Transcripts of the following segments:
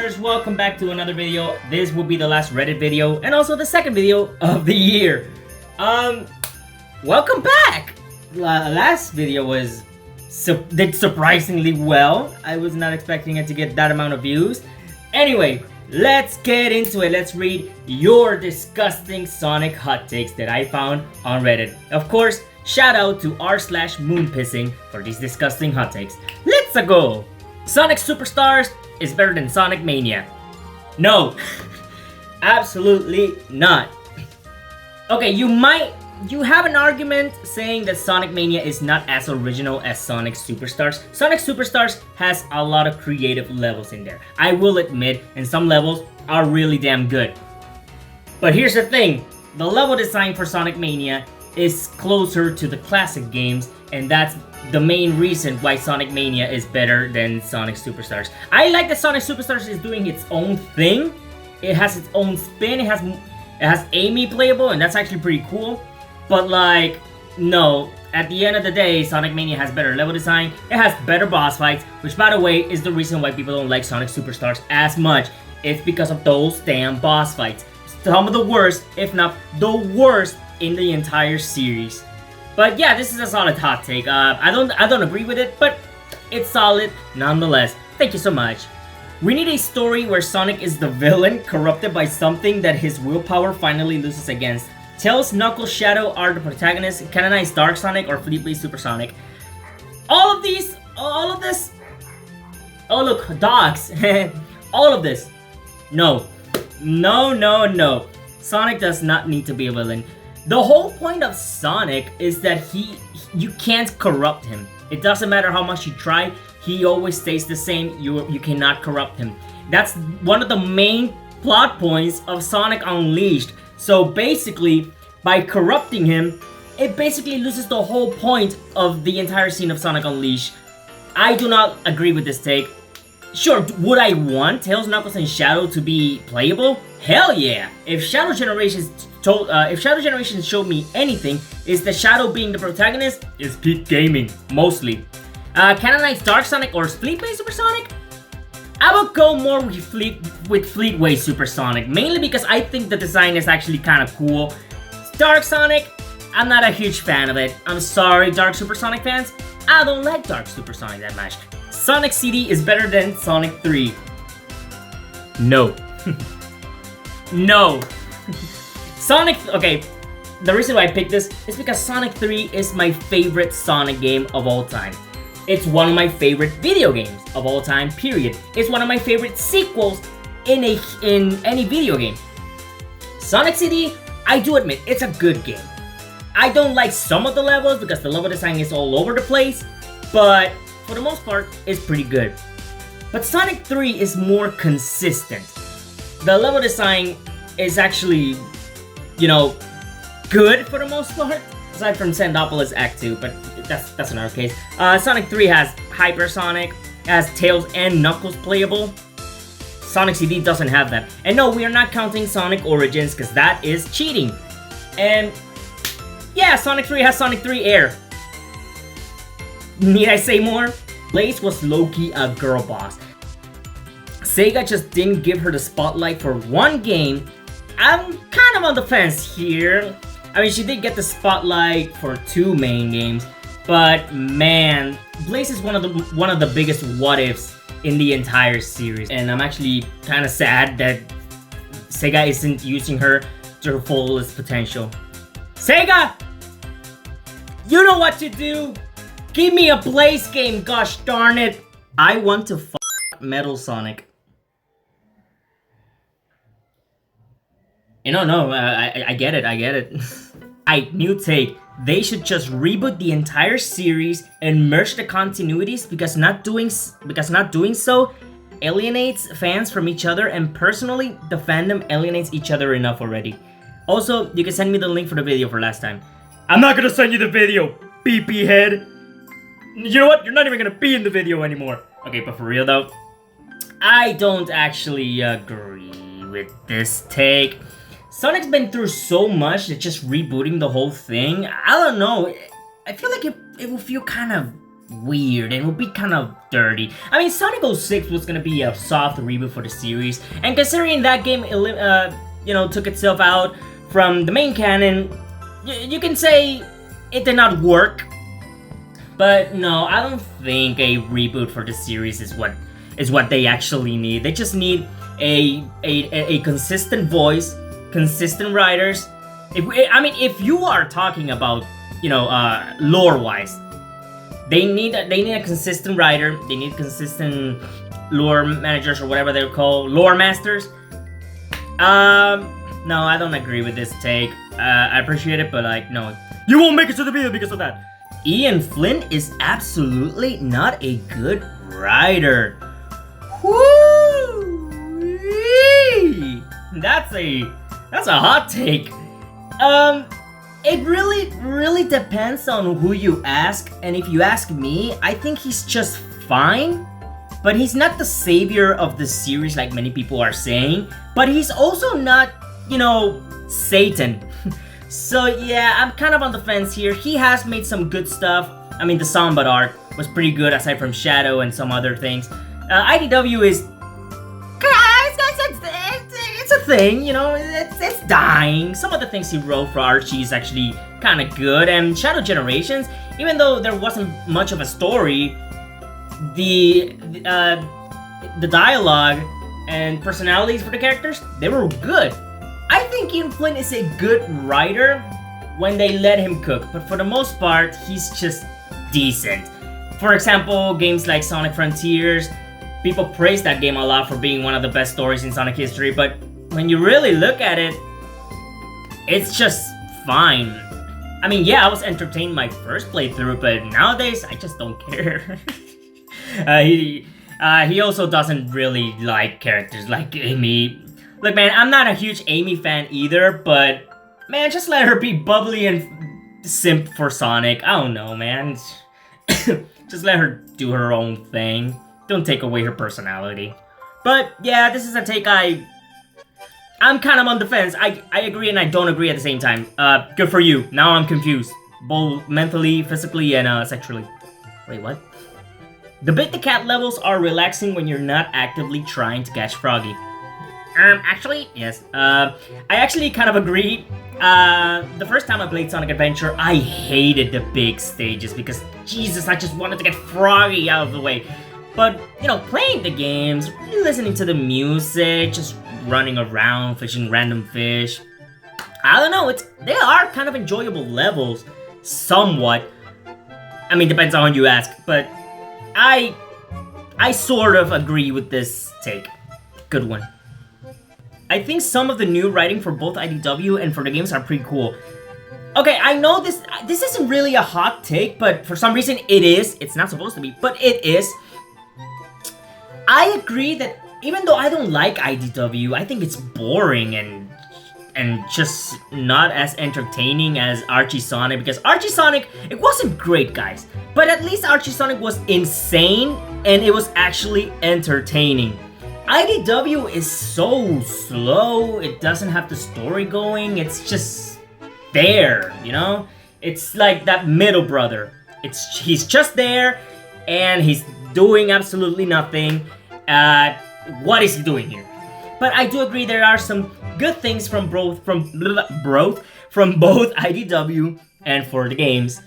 gamers, welcome back to another video. This will be the last Reddit video and also the second video of the year. Welcome back! Last video did surprisingly well. I was not expecting it to get that amount of views. Anyway, let's get into it. Let's read your disgusting Sonic hot takes that I found on Reddit. Of course, shout out to r/moonpissing for these disgusting hot takes. Let's go! Sonic Superstars is better than Sonic Mania. No, absolutely not. Okay, you have an argument saying that Sonic Mania is not as original as Sonic Superstars. Sonic Superstars has a lot of creative levels in there. I will admit, and some levels are really damn good. But here's the thing, the level design for Sonic Mania is closer to the classic games, and that's the main reason why Sonic Mania is better than Sonic Superstars. I like that Sonic Superstars is doing its own thing. It has its own spin. It has Amy playable, and that's actually pretty cool. But like, no, at the end of the day, Sonic Mania has better level design. It has better boss fights, which by the way is the reason why people don't like Sonic Superstars as much. It's because of those damn boss fights. Some of the worst, if not the worst, in the entire series. But yeah, this is a solid hot take. I don't agree with it, but it's solid nonetheless. Thank you so much. We need a story where Sonic is the villain, corrupted by something that his willpower finally loses against. Tails, Knuckles, Shadow are the protagonists. Canonized Dark Sonic or Fleetway Super Sonic. All of this. Oh look, dogs. All of this. No. No. Sonic does not need to be a villain. The whole point of Sonic is that you can't corrupt him. It doesn't matter how much you try, he always stays the same. You cannot corrupt him. That's one of the main plot points of Sonic Unleashed. So basically, by corrupting him, it basically loses the whole point of the entire scene of Sonic Unleashed. I do not agree with this take. Sure, would I want Tails, Knuckles, and Shadow to be playable? Hell yeah! If Shadow Generations showed me anything, is that Shadow being the protagonist is peak gaming, mostly. Canonized Dark Sonic or Fleetway Super Sonic? I would go more with Fleetway Super Sonic, mainly because I think the design is actually kind of cool. Dark Sonic, I'm not a huge fan of it. I'm sorry, Dark Super Sonic fans. I don't like Dark Super Sonic that much. Sonic CD is better than Sonic 3. No. No. Okay, the reason why I picked this is because Sonic 3 is my favorite Sonic game of all time. It's one of my favorite video games of all time, period. It's one of my favorite sequels in any video game. Sonic CD, I do admit, it's a good game. I don't like some of the levels because the level design is all over the place, but for the most part, it's pretty good. But Sonic 3 is more consistent. The level design is actually, good for the most part, aside from Sandopolis Act 2, but that's another case. Sonic 3 has Hypersonic, has Tails and Knuckles playable. Sonic CD doesn't have that. And no, we are not counting Sonic Origins, because that is cheating. And yeah, Sonic 3 has Sonic 3 Air. Need I say more? Blaze was low-key a girl boss. Sega just didn't give her the spotlight for one game. I'm kind of on the fence here. I mean, she did get the spotlight for 2 main games, but man, Blaze is one of the biggest what-ifs in the entire series, and I'm actually kind of sad that Sega isn't using her to her fullest potential. Sega! You know what to do! Give me a Blaze game, gosh darn it! I want to f*** Metal Sonic. No, I get it. New take. They should just reboot the entire series and merge the continuities because not doing so alienates fans from each other, and personally, the fandom alienates each other enough already. Also, you can send me the link for the video for last time. I'm not gonna send you the video, PP head. You know what? You're not even gonna be in the video anymore. Okay, but for real though, I don't actually agree with this take. Sonic's been through so much that just rebooting the whole thing, I don't know. I feel like it will feel kind of weird and it would be kind of dirty. I mean, Sonic 06 was gonna be a soft reboot for the series, and considering that game, took itself out from the main canon, you can say it did not work. But no, I don't think a reboot for the series is what they actually need. They just need a consistent voice, consistent writers. If you are talking about, lore-wise, they need a consistent writer. They need consistent lore managers or whatever they're called, lore masters. No, I don't agree with this take. I appreciate it, but no, you won't make it to the video because of that. Ian Flynn is absolutely not a good writer. Woo! That's a hot take. It really depends on who you ask, and if you ask me, I think he's just fine, but he's not the savior of the series like many people are saying, but he's also not, Satan. So yeah, I'm kind of on the fence here. He has made some good stuff. I mean, the Sombat arc was pretty good aside from Shadow and some other things. IDW is... It's a thing, it's dying. Some of the things he wrote for Archie is actually kind of good. And Shadow Generations, even though there wasn't much of a story, the dialogue and personalities for the characters, they were good. I think Ian Flynn is a good writer when they let him cook, but for the most part, he's just decent. For example, games like Sonic Frontiers, people praise that game a lot for being one of the best stories in Sonic history, but when you really look at it, it's just fine. I mean, yeah, I was entertained my first playthrough, but nowadays, I just don't care. He also doesn't really like characters like Amy. Look, man, I'm not a huge Amy fan either, but man, just let her be bubbly and simp for Sonic. I don't know, man. Just let her do her own thing. Don't take away her personality. But yeah, this is a take I'm kind of on the fence. I agree and I don't agree at the same time. Good for you. Now I'm confused. Both mentally, physically, and sexually. Wait, what? The Bit the Cat levels are relaxing when you're not actively trying to catch Froggy. Actually, yes. I actually kind of agree. The first time I played Sonic Adventure, I hated the big stages because, Jesus, I just wanted to get Froggy out of the way. But, playing the games, listening to the music, just running around, fishing random fish. I don't know, they are kind of enjoyable levels, somewhat. I mean, depends on who you ask, but I sort of agree with this take. Good one. I think some of the new writing for both IDW and for the games are pretty cool. Okay, I know this isn't really a hot take, but for some reason it is. It's not supposed to be, but it is. I agree that even though I don't like IDW, I think it's boring and just not as entertaining as Archie Sonic, because Archie Sonic, it wasn't great, guys, but at least Archie Sonic was insane and it was actually entertaining. IDW is so slow, it doesn't have the story going, it's just there, It's like that middle brother. He's just there, and he's doing absolutely nothing. What is he doing here? But I do agree there are some good things from both IDW and for the games.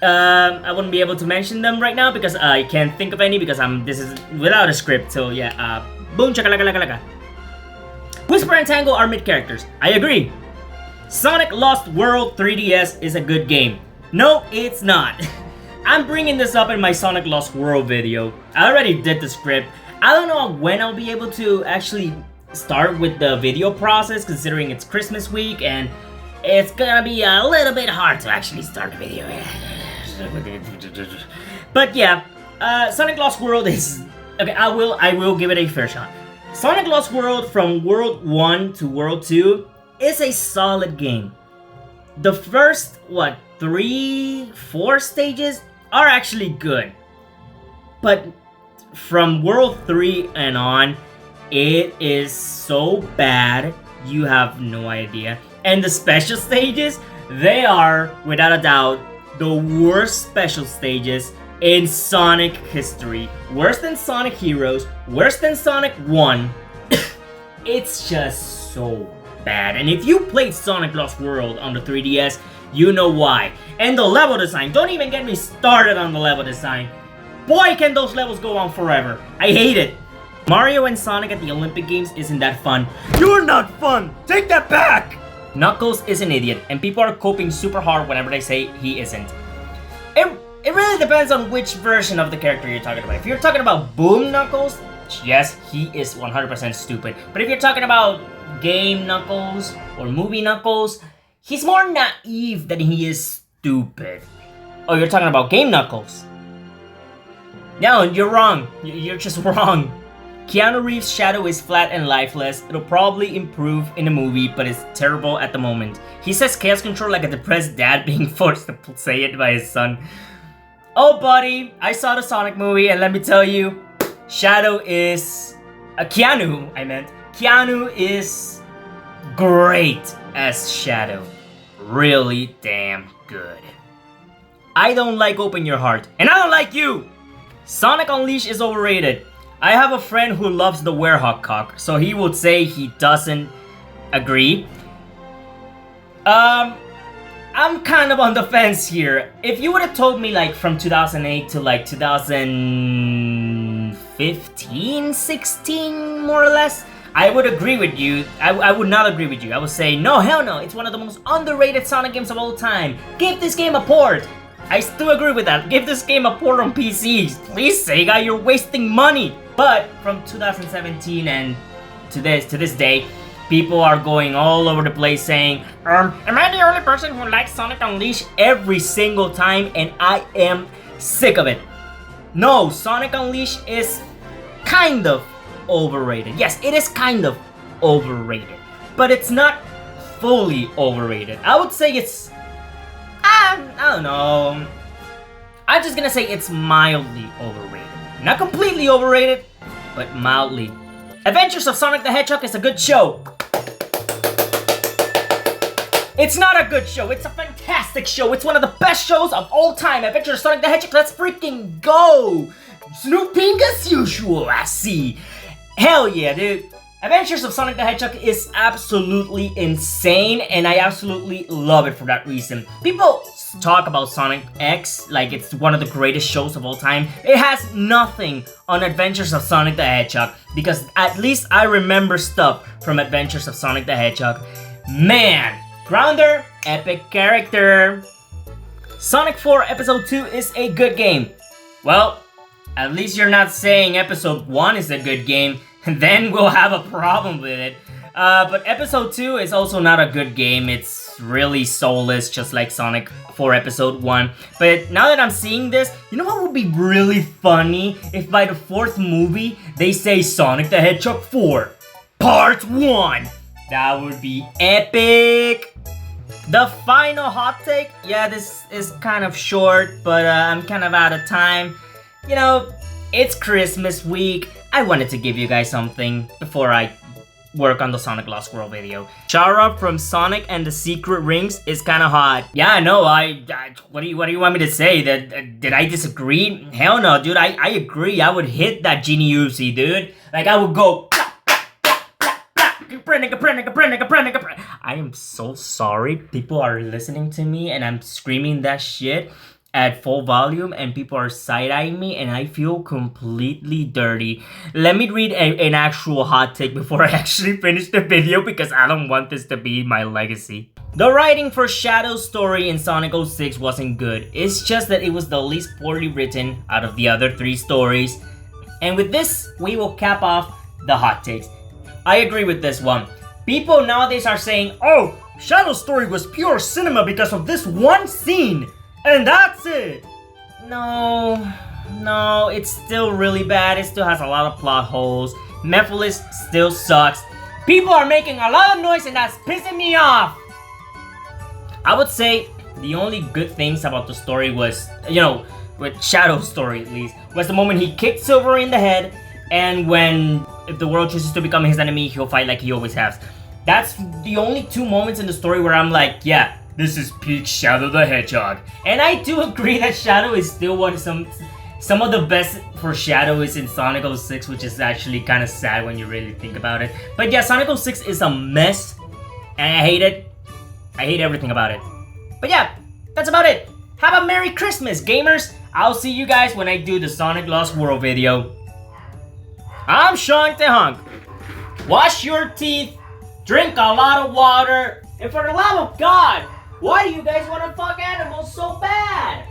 I wouldn't be able to mention them right now because I can't think of any because this is without a script. So yeah, boom chakalaka. Whisper and Tango are mid characters. I agree. Sonic Lost World 3DS is a good game. No, it's not. I'm bringing this up in my Sonic Lost World video. I already did the script. I don't know when I'll be able to actually start with the video process considering it's Christmas week and it's gonna be a little bit hard to actually start the video. But yeah, Sonic Lost World is... Okay, I will give it a fair shot. Sonic Lost World from World 1 to World 2 is a solid game. The first, 3-4 stages are actually good. But from World 3 and on, it is so bad, you have no idea. And the special stages, they are, without a doubt, the worst special stages in Sonic history. Worse than Sonic Heroes, worse than Sonic 1. It's just so bad. And if you played Sonic Lost World on the 3DS, you know why. And the level design, don't even get me started on the level design. Boy, can those levels go on forever. I hate it. Mario and Sonic at the Olympic Games isn't that fun. You're not fun! Take that back! Knuckles is an idiot, and people are coping super hard whenever they say he isn't. It really depends on which version of the character you're talking about. If you're talking about Boom Knuckles, yes, he is 100% stupid. But if you're talking about Game Knuckles or Movie Knuckles, he's more naive than he is stupid. Oh, you're talking about Game Knuckles? No, you're wrong. You're just wrong. Keanu Reeves' shadow is flat and lifeless. It'll probably improve in the movie, but it's terrible at the moment. He says chaos control like a depressed dad being forced to say it by his son. Oh, buddy, I saw the Sonic movie, and let me tell you, Shadow is... Keanu is great as Shadow. Really damn good. I don't like Open Your Heart, and I don't like you! Sonic Unleashed is overrated. I have a friend who loves the Werehog cock, so he would say he doesn't agree. I'm kind of on the fence here. If you would have told me like from 2008 to like 2015, 16 more or less, I would agree with you. I would not agree with you. I would say, no, hell no, it's one of the most underrated Sonic games of all time. Give this game a port. I still agree with that. Give this game a port on PC. Please, Sega, you're wasting money. But from 2017 and to this day, people are going all over the place saying, am I the only person who likes Sonic Unleashed every single time? And I am sick of it. No, Sonic Unleashed is kind of overrated. Yes, it is kind of overrated. But it's not fully overrated. I would say it's... I don't know. I'm just gonna say it's mildly overrated. Not completely overrated, but mildly. Adventures of Sonic the Hedgehog is a good show. It's not a good show, it's a fantastic show. It's one of the best shows of all time. Adventures of Sonic the Hedgehog, let's freaking go! Snooping as usual, I see. Hell yeah, dude. Adventures of Sonic the Hedgehog is absolutely insane, and I absolutely love it for that reason. People talk about Sonic X like it's one of the greatest shows of all time. It has nothing on Adventures of Sonic the Hedgehog, because at least I remember stuff from Adventures of Sonic the Hedgehog. Man, Grounder, epic character. Sonic 4 Episode 2 is a good game. Well, at least you're not saying Episode 1 is a good game. Then we'll have a problem with it. But Episode 2 is also not a good game. It's really soulless, just like Sonic 4 Episode 1. But now that I'm seeing this, you know what would be really funny? If by the 4th movie, they say Sonic the Hedgehog 4 Part 1. That would be epic. The final hot take, yeah, this is kind of short, but I'm kind of out of time. You know, it's Christmas week. I wanted to give you guys something before I work on the Sonic Lost World video. Chara from Sonic and the Secret Rings is kind of hot. Yeah, I know. What do you want me to say? Did I disagree? Hell no, dude. I agree. I would hit that Genie Uzi, dude. Like I would go. I am so sorry. People are listening to me and I'm screaming that shit at full volume and people are side-eyeing me and I feel completely dirty. Let me read an actual hot take before I actually finish the video because I don't want this to be my legacy. The writing for Shadow's story in Sonic 06 wasn't good. It's just that it was the least poorly written out of the other 3 stories. And with this, we will cap off the hot takes. I agree with this one. People nowadays are saying, oh, Shadow's story was pure cinema because of this one scene. And that's it! No, it's still really bad. It still has a lot of plot holes. Mephiles still sucks. People are making a lot of noise and that's pissing me off! I would say the only good things about the story was, you know, with Shadow's story at least, was the moment he kicked Silver in the head and when, if the world chooses to become his enemy, he'll fight like he always has. That's the only 2 moments in the story where I'm like, yeah, this is peak Shadow the Hedgehog. And I do agree that Shadow is still some of the best for Shadow is in Sonic 06, which is actually kind of sad when you really think about it. But yeah, Sonic 06 is a mess, and I hate it. I hate everything about it. But yeah, that's about it. Have a Merry Christmas, gamers. I'll see you guys when I do the Sonic Lost World video. I'm Sean Tehunk. Wash your teeth, drink a lot of water, and for the love of God, why do you guys want to fuck animals so bad?